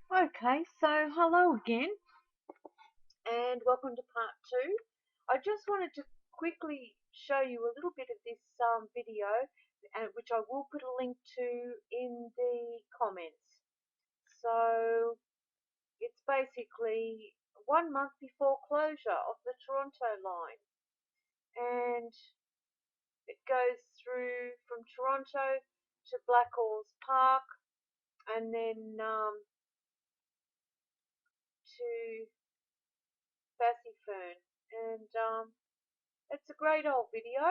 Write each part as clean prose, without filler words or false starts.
Okay, so hello again and welcome to part 2. I just wanted to quickly show you a little bit of this video, which I will put a link to in the comments. So it's basically 1 month before closure of the Toronto line, and it goes through from Toronto to Blackhaw's Park and then to Bassyfern, and it's a great old video,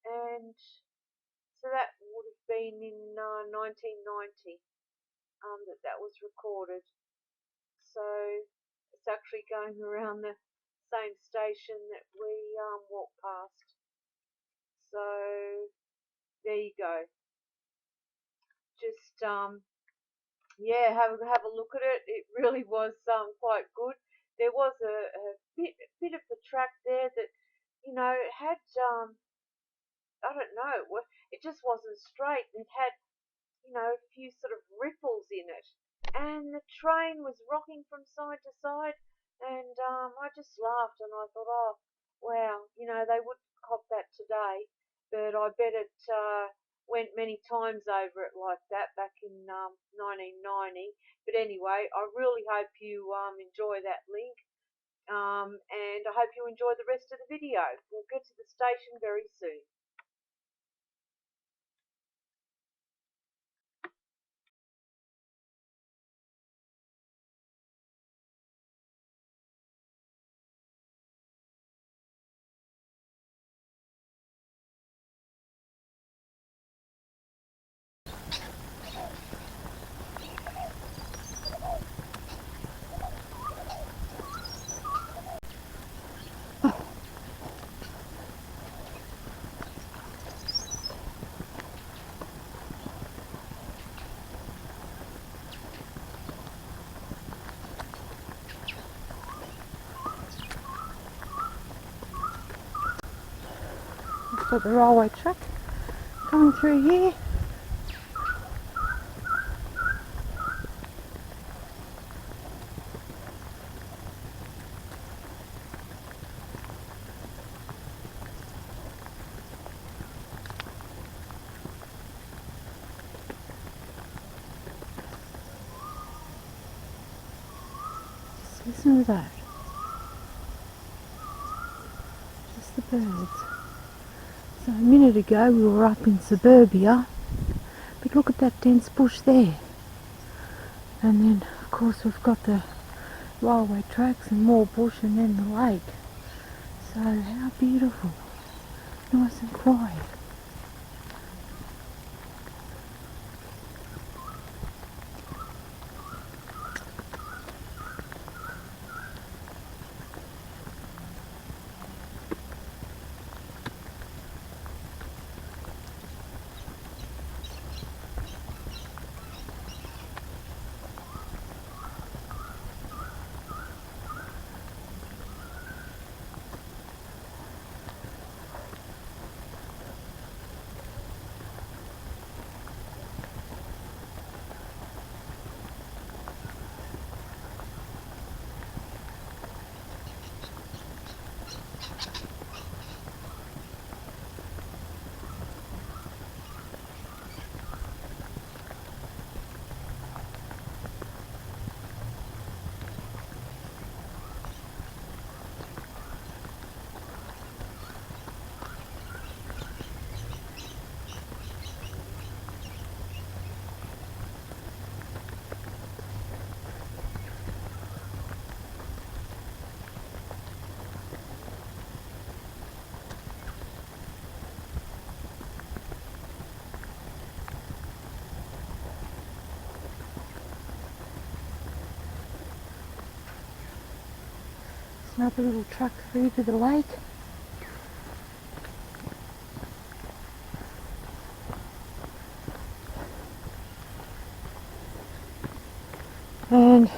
and so that would have been in 1990 that was recorded. So it's actually going around the same station that we walked past. So there you go. Just yeah, have a look at it. It really was quite good. There was a bit of the track there that it had I don't know, it just wasn't straight. It had a few sort of ripples in it, and the train was rocking from side to side, and I just laughed and I thought, oh wow, they would cop that today, but I bet it went many times over it like that back in 1990. But anyway, I really hope you enjoy that link, and I hope you enjoy the rest of the video. We'll get to the station very soon. We've got the railway track coming through here. Just listen to that. Just the birds. So a minute ago we were up in suburbia, but look at that dense bush there. And then of course we've got the railway tracks and more bush and then the lake. So how beautiful. Nice and quiet. Another little truck through to the lake. And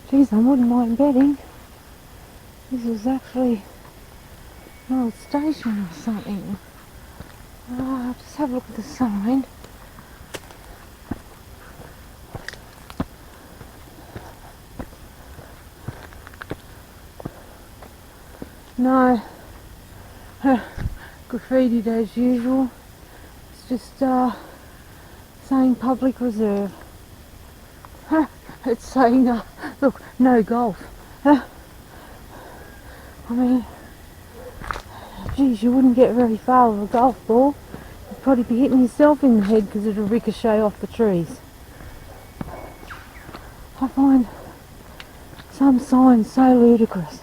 geez, I wouldn't mind betting this was actually an old station or something. I'll just have a look at the sign. No, graffitied as usual. It's just saying public reserve. It's saying, look, no golf. I mean, geez, you wouldn't get very far with a golf ball. You'd probably be hitting yourself in the head because it'll ricochet off the trees. I find some signs so ludicrous.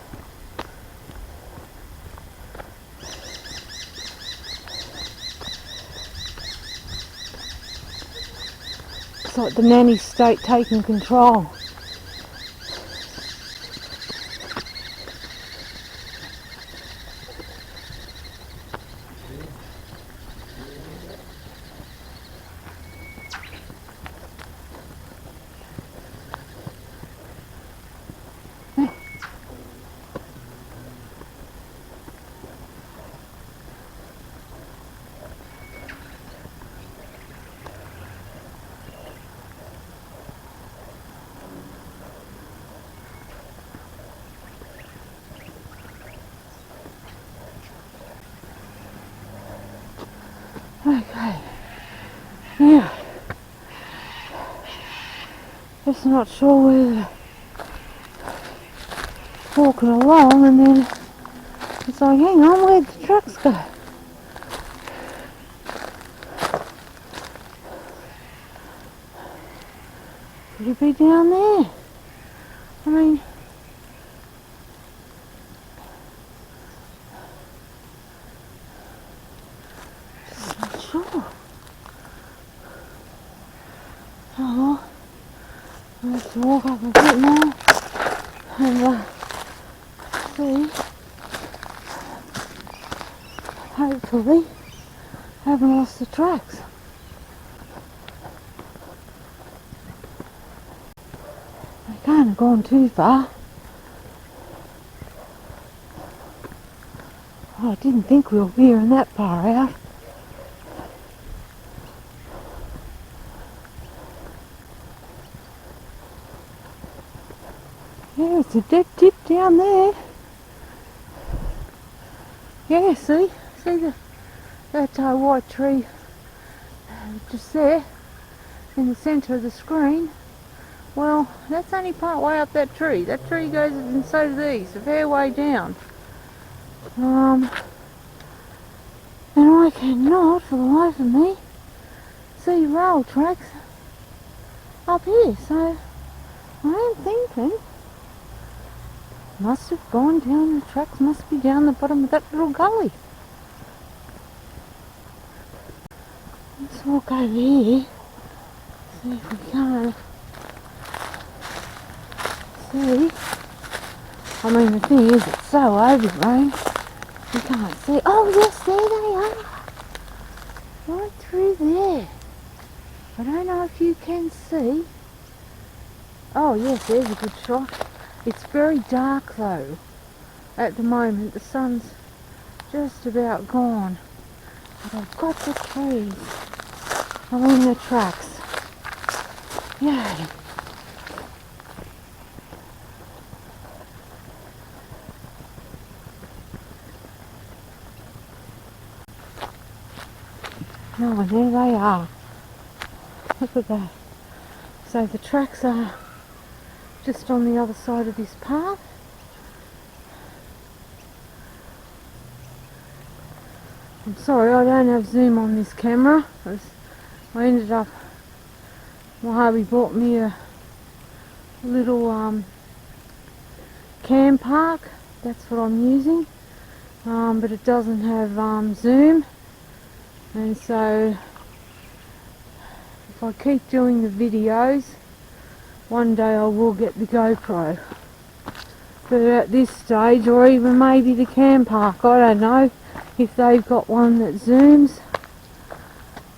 It's like the nanny state taking control. Okay, now, just not sure whether walking along and then it's like, hang on, where'd the trucks go? Could it be down there? I mean, just not sure. Oh, let's walk up a bit more and see. Hopefully, haven't lost the tracks. I can't have gone too far. Oh, I didn't think we were veering that far out. Yeah, it's a deep dip down there. Yeah, see that white tree just there in the centre of the screen. Well, that's only part way up that tree. That tree goes, and so do these, a fair way down. And I cannot, for the life of me, see rail tracks up here. So I am thinking, must have gone down, the tracks must be down the bottom of that little gully. Let's walk over here, see if we can't see. I mean, the thing is, it's so overgrown, you can't see. Oh yes, there they are, right through there. I don't know if you can see. Oh yes, there's a good shot. It's very dark though at the moment. The sun's just about gone. But I've got the trees. I mean the tracks. Yay. No, and there they are. Look at that. So the tracks are just on the other side of this path. I'm sorry, I don't have zoom on this camera. I ended up, my hubby bought me a little cam park. That's what I'm using, but it doesn't have zoom, and so if I keep doing the videos, one day I will get the GoPro. But at this stage, or even maybe the cam park, I don't know if they've got one that zooms.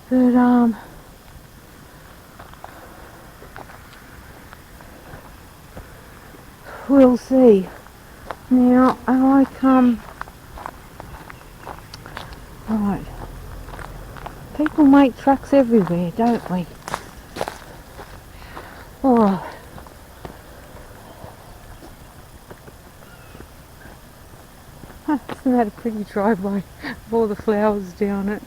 But we'll see. Now, if I come, right, people make tracks everywhere, don't we? Alright. Isn't that a pretty driveway with all the flowers down it?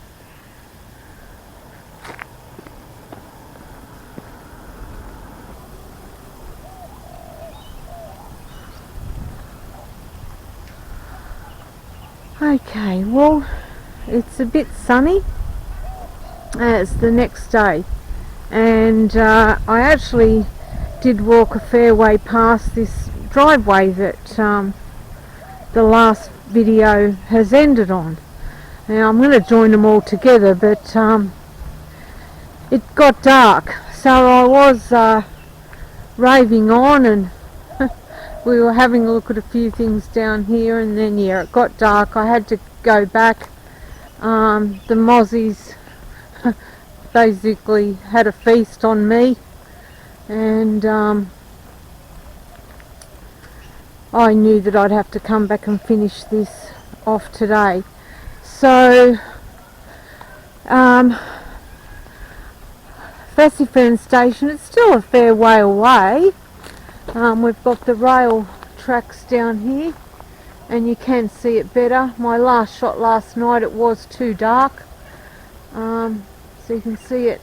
Okay, well, it's a bit sunny. It's the next day, and I actually did walk a fair way past this driveway that the last video has ended on. Now I'm going to join them all together, but it got dark, so I was raving on, and we were having a look at a few things down here, and then yeah, it got dark. I had to go back. The mozzies basically had a feast on me, and I knew that I'd have to come back and finish this off today. So Bassyfern Station, it's still a fair way away. We've got the rail tracks down here, and you can see it better. My last shot last night, it was too dark, so you can see it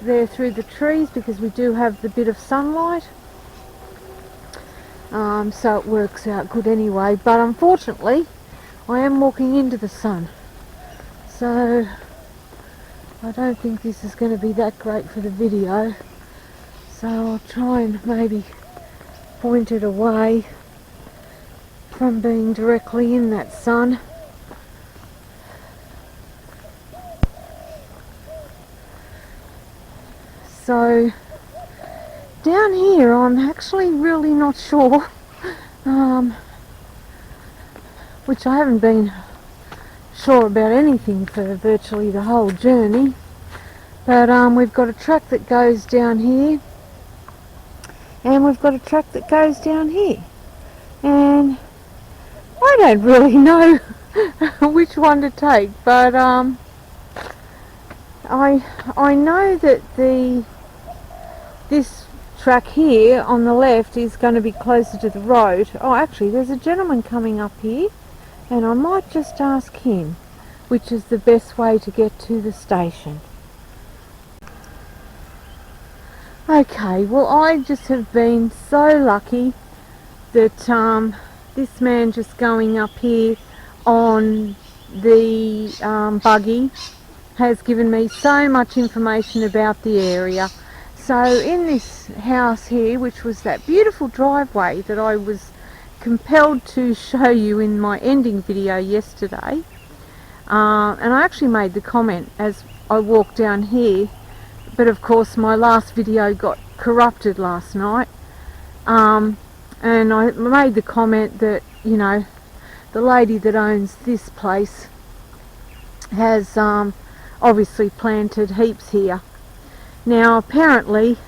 there through the trees because we do have the bit of sunlight, so it works out good anyway. But unfortunately I am walking into the sun, so I don't think this is going to be that great for the video, so I'll try and maybe point it away from being directly in that sun. So down here I'm actually really not sure, which I haven't been sure about anything for virtually the whole journey, but we've got a track that goes down here, and we've got a track that goes down here, and I don't really know which one to take, but I know that this track here on the left is going to be closer to the road. Oh, actually there's a gentleman coming up here, and I might just ask him which is the best way to get to the station. Okay, well, I just have been so lucky that this man just going up here on the buggy has given me so much information about the area. So in this house here, which was that beautiful driveway that I was compelled to show you in my ending video yesterday, and I actually made the comment as I walked down here, but of course my last video got corrupted last night, and I made the comment that, you know, the lady that owns this place has obviously planted heaps here. Now apparently,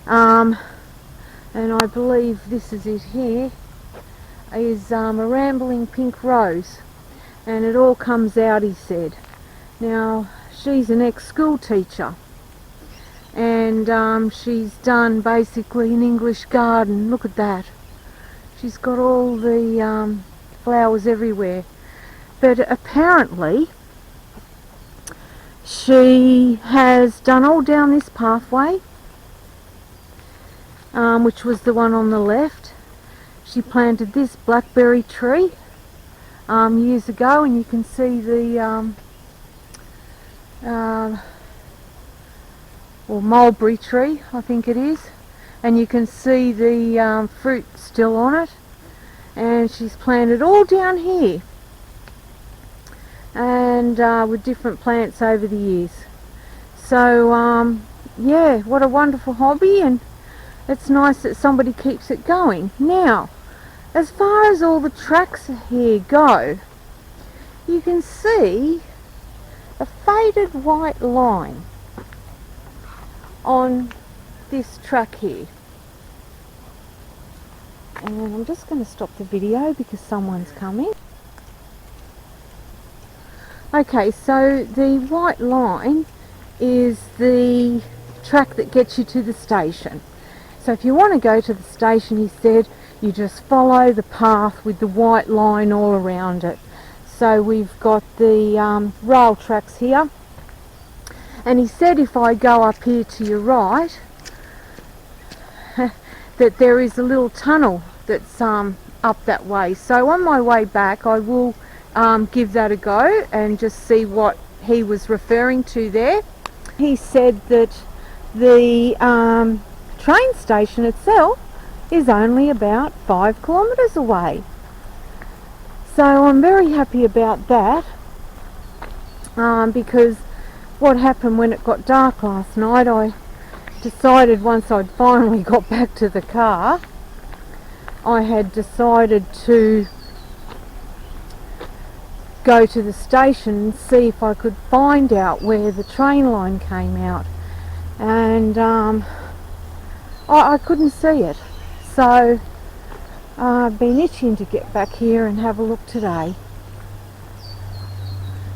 and I believe this is it here, is a rambling pink rose, and it all comes out, he said. Now she's an ex-school teacher, and she's done basically an English garden. Look at that, she's got all the flowers everywhere, but apparently she has done all down this pathway, which was the one on the left. She planted this blackberry tree years ago, and you can see the or mulberry tree, I think it is, and you can see the fruit still on it. And she's planted all down here, and with different plants over the years. So yeah, what a wonderful hobby, and it's nice that somebody keeps it going. Now, as far as all the tracks here go, you can see a faded white line on this track here. And I'm just going to stop the video because someone's coming. Okay, so the white line is the track that gets you to the station. So if you want to go to the station, he said, you just follow the path with the white line all around it. So we've got the rail tracks here, and he said if I go up here to your right that there is a little tunnel that's up that way. So on my way back I will give that a go and just see what he was referring to there. He said that the train station itself is only about 5 kilometres away. So I'm very happy about that, because what happened when it got dark last night, I decided once I'd finally got back to the car, I had decided to go to the station and see if I could find out where the train line came out, and I couldn't see it. So I've been itching to get back here and have a look today.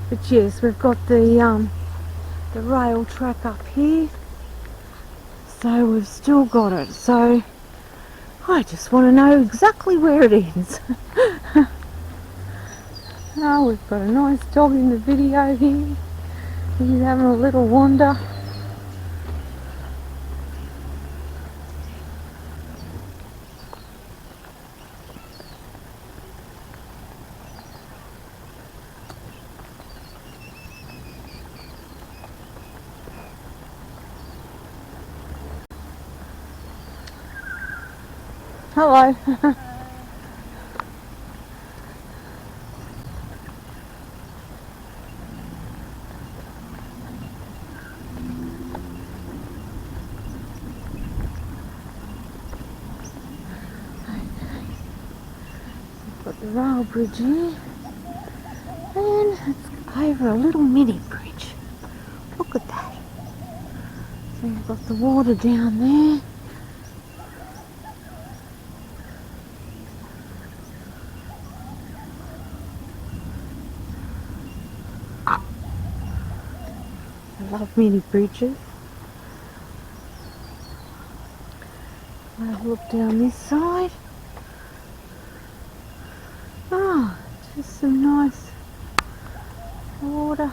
But yes, we've got the rail track up here, so we've still got it. So I just want to know exactly where it is. Oh, we've got a nice dog in the video here. He's having a little wander. Hello. Got the rail bridge here, and it's over a little mini bridge. Look at that. So you've got the water down there. I love mini bridges. I'll look down this side. Oh, just some nice water.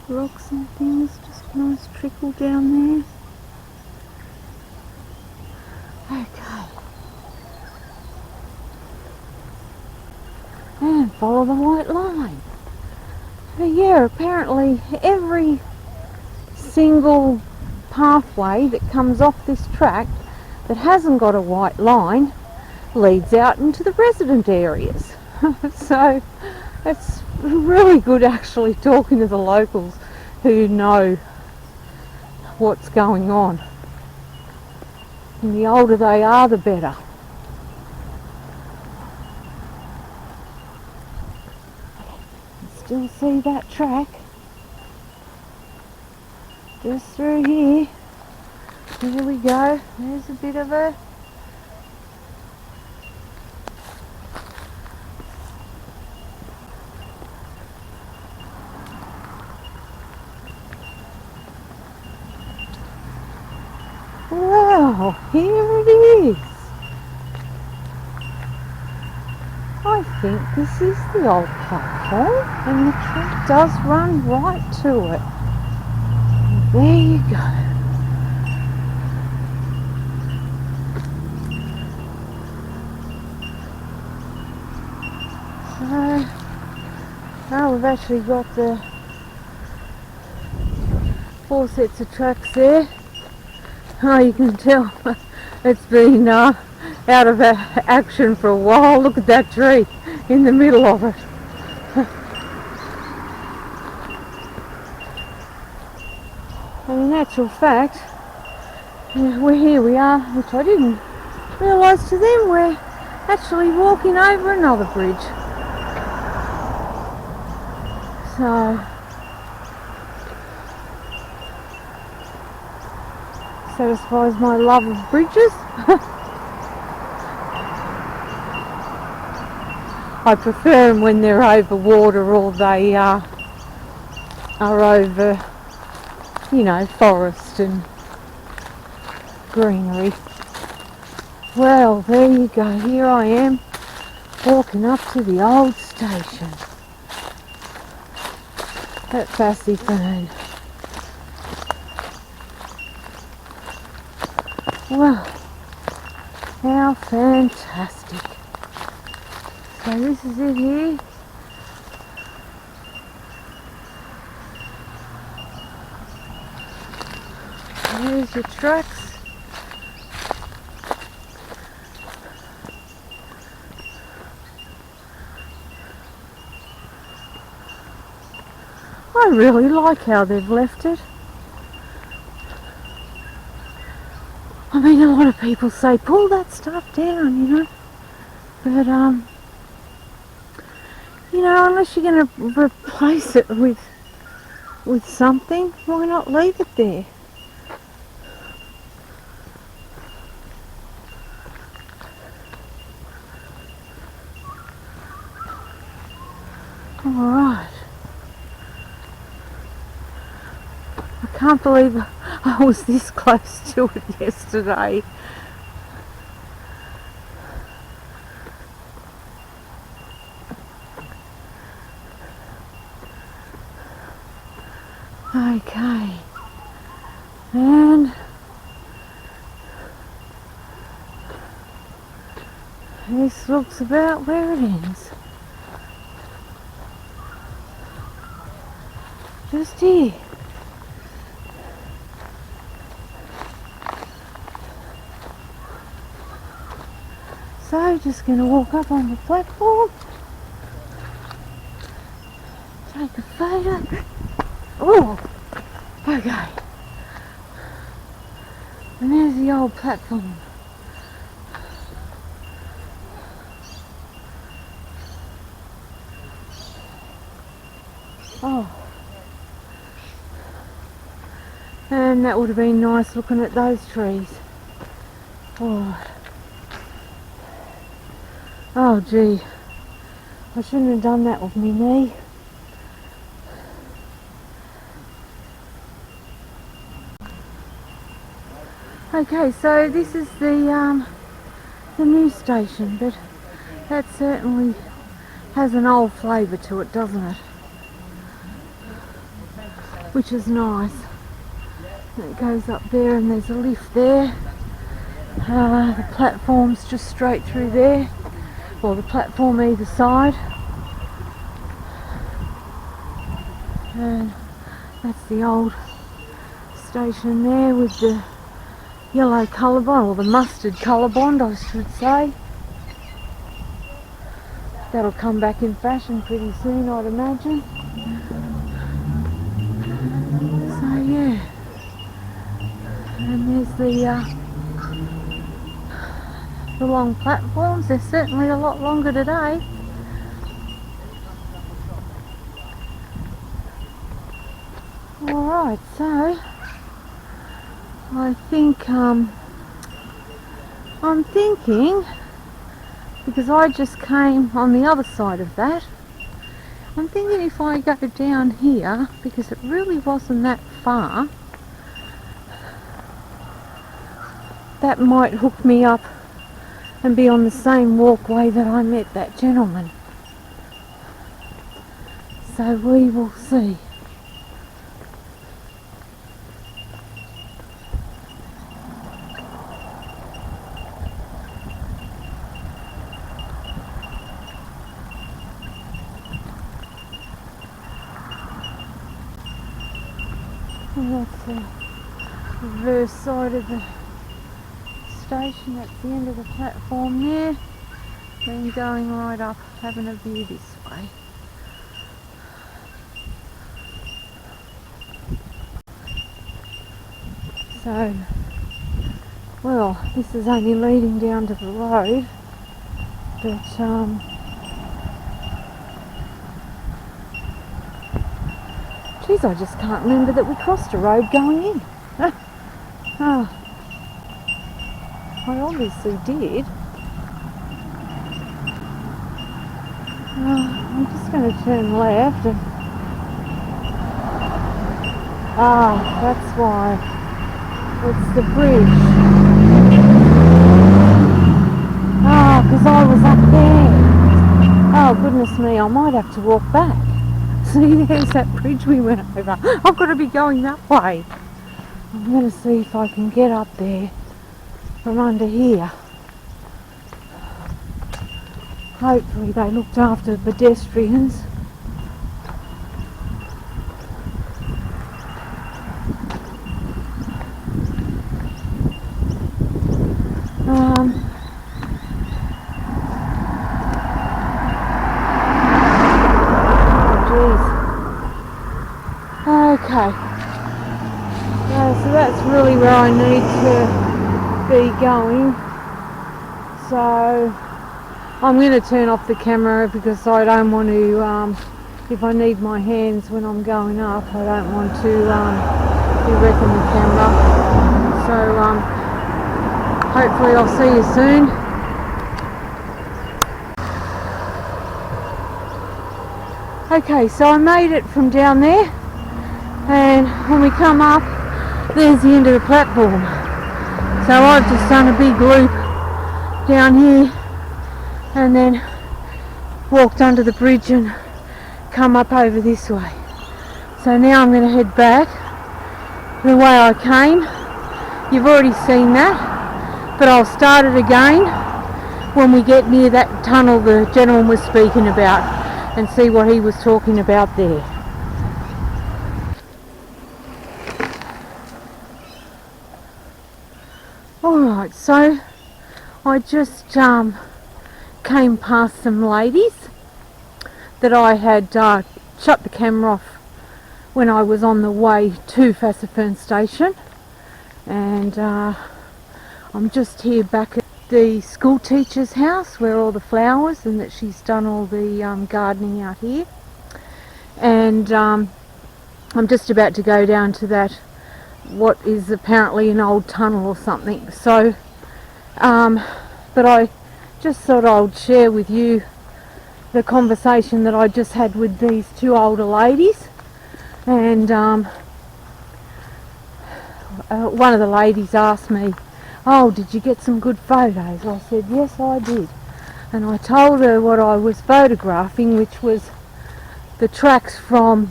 Rocks and things, just a nice trickle down there. Okay. And follow the white line. So yeah, apparently every single pathway that comes off this track that hasn't got a white line leads out into the resident areas. So it's really good actually talking to the locals who know what's going on. And the older they are, the better. Still see that track just through here. Here we go. There's a bit of a wow, here it is. I think this is the old platform, and the track does run right to it. And there you go. So now we've actually got the 4 sets of tracks there. Oh, you can tell it's been out of action for a while. Look at that tree in the middle of it. And in actual fact, here we are, which I didn't realise to them, we're actually walking over another bridge. So satisfies my love of bridges. I prefer them when they're over water or they are over, you know, forest and greenery. Well, there you go. Here I am walking up to the old station at Bassyfern. Well, how fantastic. So this is it here. There's your tracks. I really like how they've left it. I mean, a lot of people say pull that stuff down, you know, but you know, unless you're going to replace it with something, why not leave it there? Alright. I can't believe I was this close to it yesterday. Okay. And this looks about where it ends. Just here. So just going to walk up on the platform, take a photo. Oh, okay. And there's the old platform. Oh. And that would have been nice looking at those trees. Oh. Oh gee. I shouldn't have done that with me knee. Okay, so this is the new station, but that certainly has an old flavour to it, doesn't it? Which is nice. It goes up there and there's a lift there. The platform's just straight through there. Well, the platform either side. And that's the old station there with the yellow colour bond, or the mustard colour bond I should say. That'll come back in fashion pretty soon, I'd imagine. So yeah. And there's the long platforms. They're certainly a lot longer today. Alright, so I think I'm thinking, because I just came on the other side of that, I'm thinking if I go down here, because it really wasn't that far, that might hook me up and be on the same walkway that I met that gentleman. So we will see. And that's the reverse side of the station. That's the end of the platform there. Then going right up, having a view this way. So, well, this is only leading down to the road, but geez, I just can't remember that we crossed a road going in. Oh, I obviously did. I'm just going to turn left and... Ah, that's why. It's the bridge. because I was up there. Oh goodness me, I might have to walk back. See, there's that bridge we went over. I've got to be going that way. I'm going to see if I can get up there from under here. Hopefully they looked after the pedestrians. Okay, so that's really where I need to be going. So I'm going to turn off the camera because I don't want to, if I need my hands when I'm going up, I don't want to be wrecking the camera. So hopefully I'll see you soon. Okay, so I made it from down there, and when we come up, there's the end of the platform. So I've just done a big loop down here and then walked under the bridge and come up over this way. So now I'm going to head back the way I came. You've already seen that, but I'll start it again when we get near that tunnel the gentleman was speaking about and see what he was talking about there. Alright, so I just came past some ladies that I had shut the camera off when I was on the way to Bassyfern Station, and I'm just here back at the school teacher's house where all the flowers and that she's done all the gardening out here, and I'm just about to go down to that what is apparently an old tunnel or something. So but I just thought I would share with you the conversation that I just had with these two older ladies, and one of the ladies asked me, "Oh, did you get some good photos?" I said, "Yes, I did." And I told her what I was photographing, which was the tracks from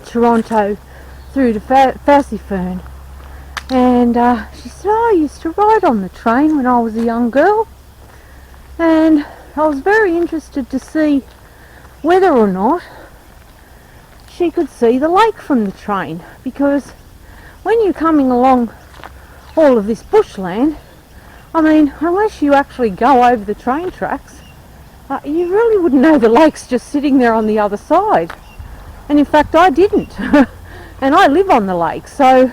Toronto through to Fassifern. And she said, "Oh, I used to ride on the train when I was a young girl." And I was very interested to see whether or not she could see the lake from the train, because when you're coming along all of this bushland, I mean, unless you actually go over the train tracks, you really wouldn't know the lake's just sitting there on the other side. And in fact, I didn't. And I live on the lake, so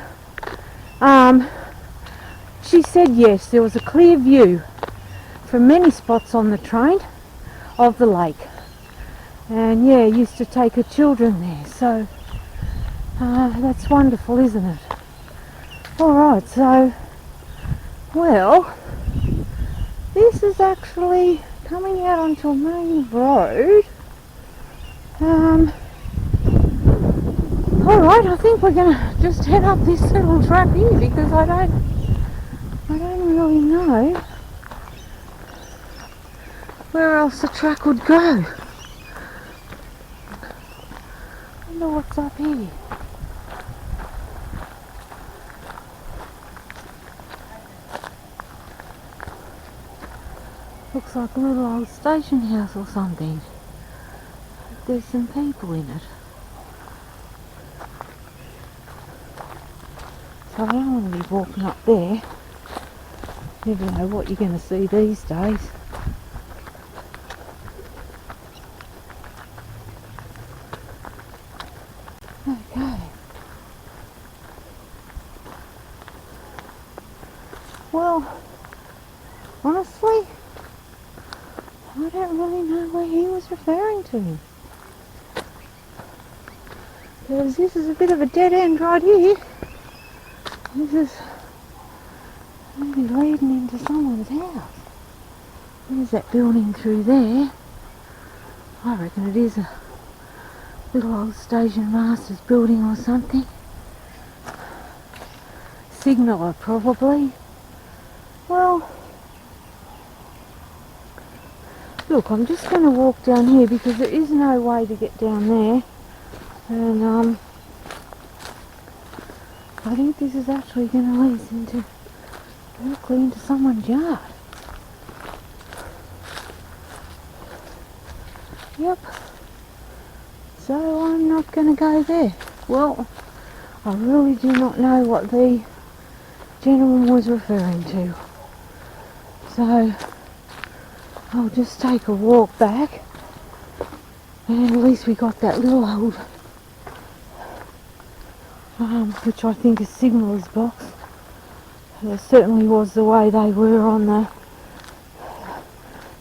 she said yes, there was a clear view from many spots on the train of the lake. And yeah, used to take her children there, so that's wonderful, isn't it? Alright, so, well, this is actually coming out onto a main road. Alright, I think we're gonna just head up this little track here, because I don't really know where else the track would go. I wonder what's up here. Looks like a little old station house or something. There's some people in it. So I don't want to be walking up there. Never know what you're going to see these days. Okay. Well, honestly, I don't really know where he was referring to. Because this is a bit of a dead end right here. This is maybe leading into someone's house. There's that building through there. I reckon it is a little old station master's building or something. Signaller probably. Well, Look, I'm just going to walk down here because there is no way to get down there. And I think this is actually going to lead into directly into someone's yard. Yep. So I'm not going to go there. Well, I really do not know what the gentleman was referring to. So I'll just take a walk back, and at least we got that little old, which I think is signaller's box. It certainly was the way they were on the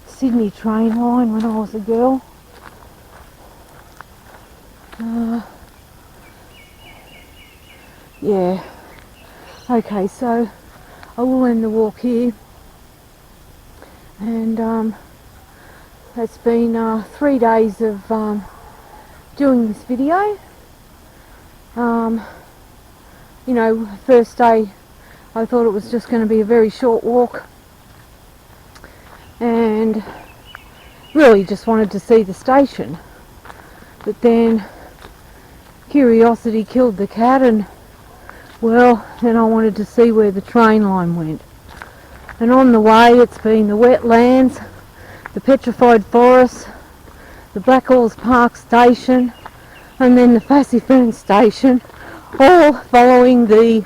Sydney train line when I was a girl. Yeah. Okay, so I will end the walk here. And it's been 3 days of doing this video. You know, first day I thought it was just going to be a very short walk, and really just wanted to see the station. But then curiosity killed the cat, and well, then I wanted to see where the train line went. And on the way it's been the Wetlands, the Petrified Forest, the Blackall's Park Station, and then the Bassyfern Station, all following the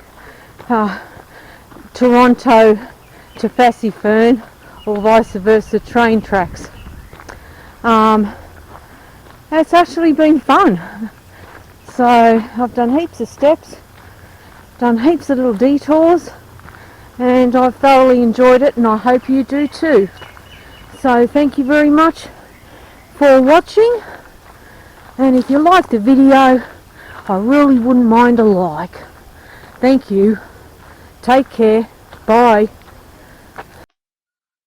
Toronto to Fassifern or vice versa train tracks. It's actually been fun. So I've done heaps of steps, done heaps of little detours, and I've thoroughly enjoyed it, and I hope you do too. So thank you very much for watching, and if you liked the video, I really wouldn't mind a like. Thank you. Take care. Bye.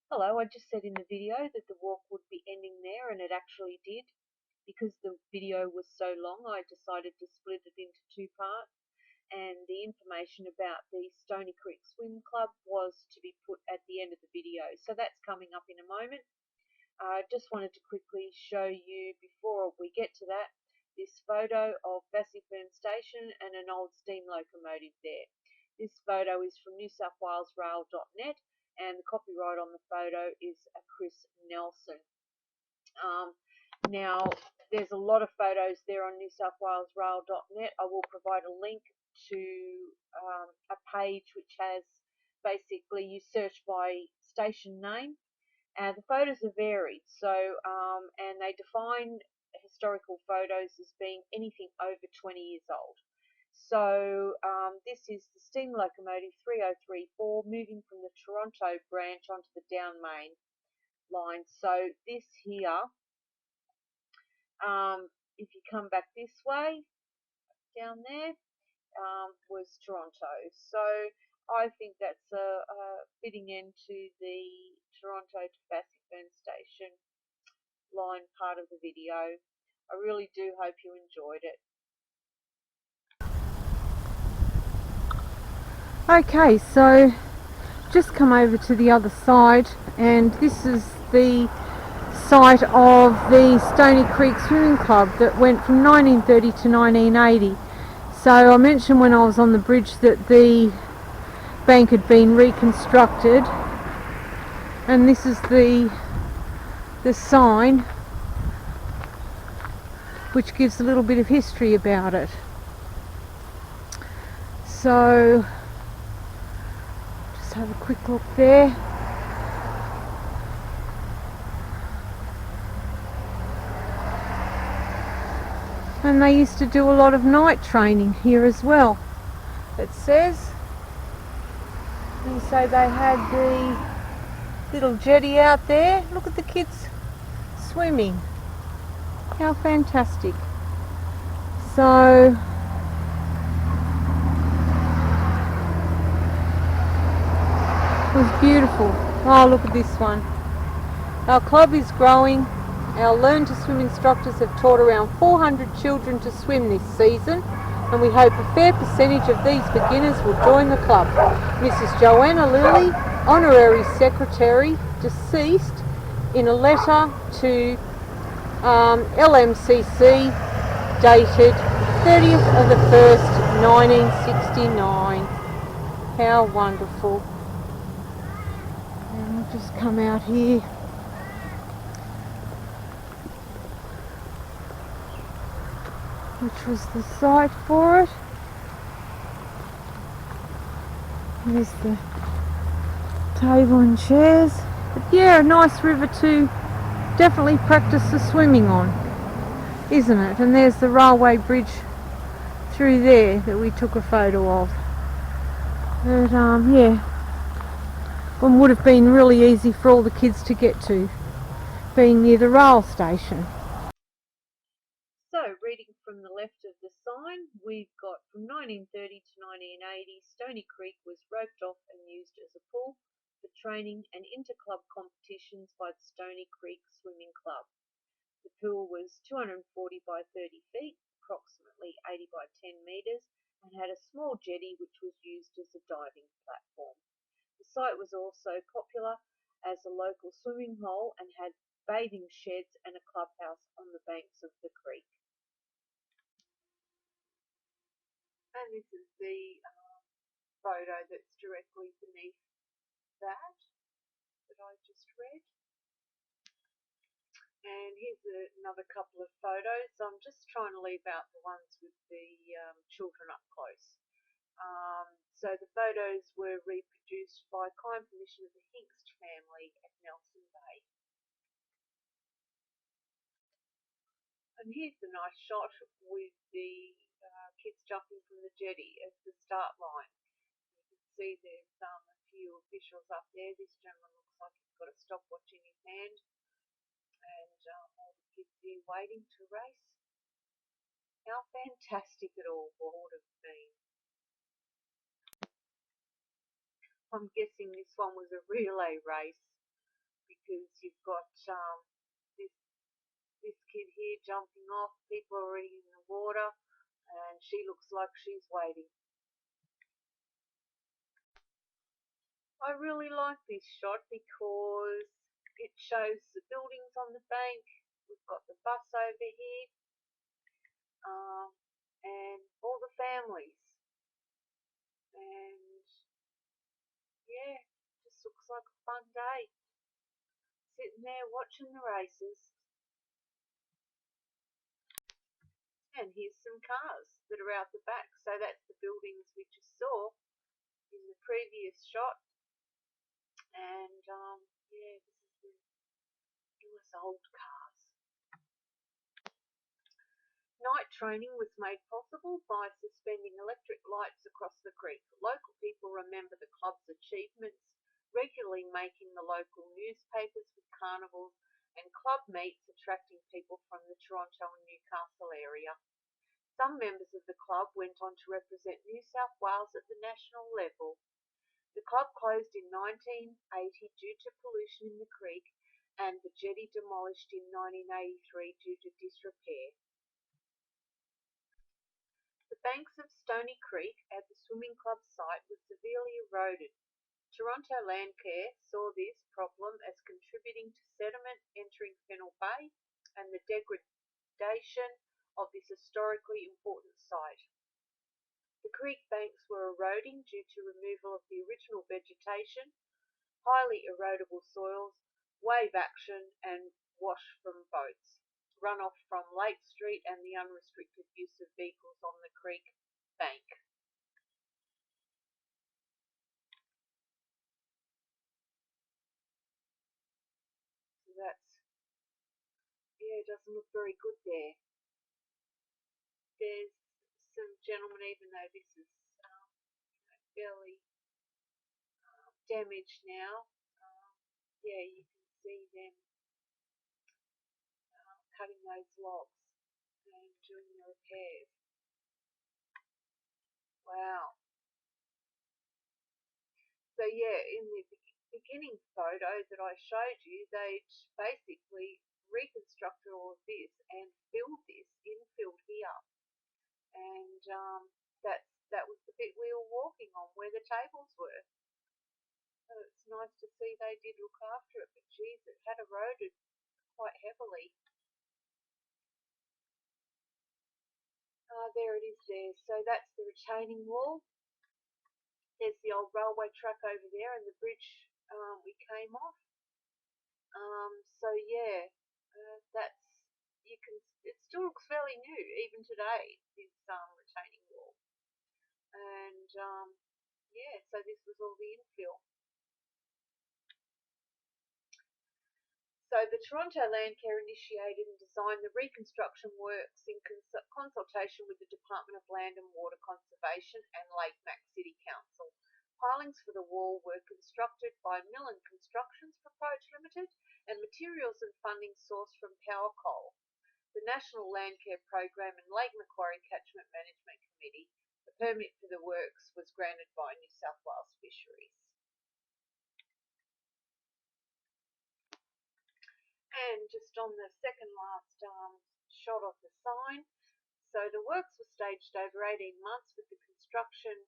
Hello, I just said in the video that the walk would be ending there, and it actually did. Because the video was so long, I decided to split it into 2 parts. And the information about the Stony Creek Swim Club was to be put at the end of the video. So that's coming up in a moment. I just wanted to quickly show you, before we get to that, this photo of Bassyfern Station and an old steam locomotive there. This photo is from newsouthwalesrail.net, and the copyright on the photo is Chris Nelson. Now, there's a lot of photos there on newsouthwalesrail.net. I will provide a link to a page which has basically, you search by station name, and the photos are varied. So, and they define historical photos as being anything over 20 years old. So this is the steam locomotive 3034 moving from the Toronto branch onto the down main line. So this here, if you come back this way, down there, was Toronto. So I think that's a fitting end to the Toronto to Bassyfern Station line part of the video. I really do hope you enjoyed it. Okay, so just come over to the other side, and this is the site of the Stony Creek Swim Club that went from 1930 to 1980. So I mentioned when I was on the bridge that the bank had been reconstructed, and this is the sign which gives a little bit of history about it. So just have a quick look there. And they used to do a lot of night training here as well, it says. And so they had the little jetty out there. Look at the kids swimming. How fantastic. So it was beautiful. Oh, look at this one. Our club is growing. Our Learn to Swim instructors have taught around 400 children to swim this season, and we hope a fair percentage of these beginners will join the club. Mrs. Joanna Lilly, Honorary Secretary, deceased, in a letter to LMCC dated 30th of the 1st 1969. How wonderful. And we'll just come out here. Which was the site for it. There's the table and chairs. But yeah, a nice river to definitely practice the swimming on, isn't it? And there's the railway bridge through there that we took a photo of. But yeah, one would have been really easy for all the kids to get to, being near the rail station. So, reading from the left of the sign, we've got from 1930 to 1980, Stony Creek was roped off and used as a pool for training and inter-club competitions by the Stony Creek Swimming Club. The pool was 240 by 30 feet, approximately 80 by 10 metres, and had a small jetty which was used as a diving platform. The site was also popular as a local swimming hole and had bathing sheds and a clubhouse on the banks of the creek. And this is the photo that's directly beneath that I just read. And here's another couple of photos. So I'm just trying to leave out the ones with the children up close. So the photos were reproduced by kind permission of the Hinkst family at Nelson Bay. And here's a nice shot with the kids jumping from the jetty at the start line. You can see there's a few officials up there. This gentleman looks like he's got a stopwatch in his hand, and all the kids here waiting to race. How fantastic it all would have been. I'm guessing this one was a relay race because you've got this kid here jumping off, people already in the water, and she looks like she's waiting. I really like this shot because it shows the buildings on the bank. We've got the bus over here, and all the families. And yeah, just looks like a fun day. Sitting there watching the races. And here's some cars that are out the back. So that's the buildings we just saw in the previous shot. And yeah, this is the nice old cars. Night training was made possible by suspending electric lights across the creek. Local people remember the club's achievements, regularly making the local newspapers with carnivals and club meets attracting people from the Toronto and Newcastle area. Some members of the club went on to represent New South Wales at the national level. The club closed in 1980 due to pollution in the creek, and the jetty demolished in 1983 due to disrepair. The banks of Stony Creek at the swimming club site were severely eroded. Toronto Landcare saw this problem as contributing to sediment entering Fennell Bay and the degradation of this historically important site. The creek banks were eroding due to removal of the original vegetation, highly erodible soils, wave action, and wash from boats, runoff from Lake Street, and the unrestricted use of vehicles on the creek bank. So that's, yeah, it doesn't look very good there. There's some gentlemen, even though this is fairly damaged now, yeah, you can see them cutting those logs and doing the repairs. Wow. So yeah, in the beginning photo that I showed you, they basically reconstructed all of this and filled this infilled here, and that was the bit we were walking on where the tables were. So it's nice to see they did look after it, but geez, it had eroded quite heavily. There it is there. So that's the retaining wall. There's the old railway track over there and the bridge we came off. So yeah, that's, you can, it still looks fairly new even today, this retaining wall. And yeah, so this was all the infill. So the Toronto Landcare initiated and designed the reconstruction works in consultation with the Department of Land and Water Conservation and Lake Mac City Council. Pilings for the wall were constructed by Millen Constructions Proprietary Limited and materials and funding sourced from Power Coal. The National Landcare Program and Lake Macquarie Catchment Management Committee. The permit for the works was granted by New South Wales Fisheries. And just on the second last shot of the sign, so the works were staged over 18 months with the construction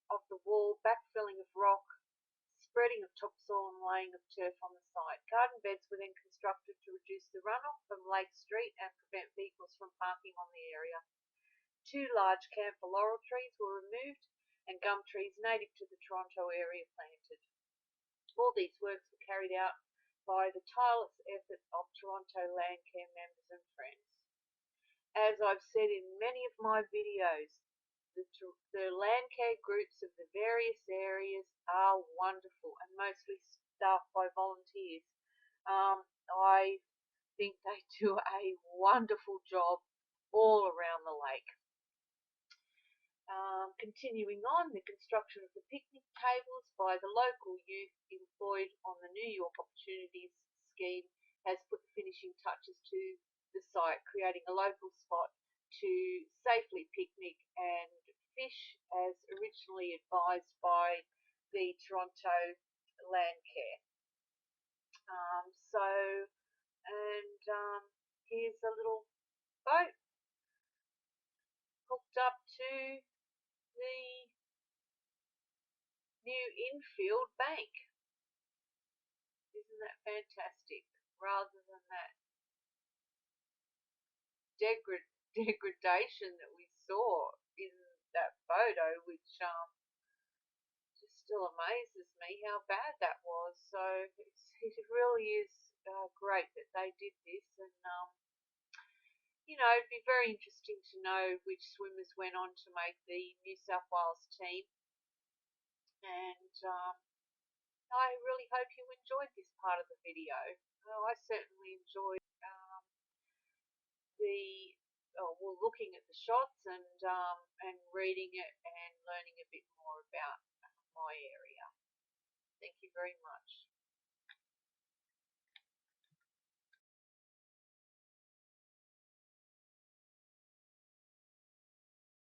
of the wall, backfilling of rock, spreading of topsoil and laying of turf on the site. Garden beds were then constructed to reduce the runoff from Lake Street and prevent vehicles from parking on the area. 2 large camphor laurel trees were removed and gum trees native to the Toronto area planted. All these works were carried out by the tireless effort of Toronto Landcare members and friends. As I've said in many of my videos, the Landcare groups of the various areas are wonderful and mostly staffed by volunteers. I think they do a wonderful job all around the lake. Continuing on, the construction of the picnic tables by the local youth employed on the New York Opportunities scheme has put the finishing touches to the site, creating a local spot to safely picnic and fish as originally advised by the Toronto Landcare. Here's a little boat hooked up to the new infield bank. Isn't that fantastic? Rather than that degradation that we saw in that photo, which just still amazes me how bad that was. So it really is great that they did this, and you know, it'd be very interesting to know which swimmers went on to make the New South Wales team. And I really hope you enjoyed this part of the video. I certainly enjoyed looking at the shots and reading it and learning a bit more about my area. Thank you very much.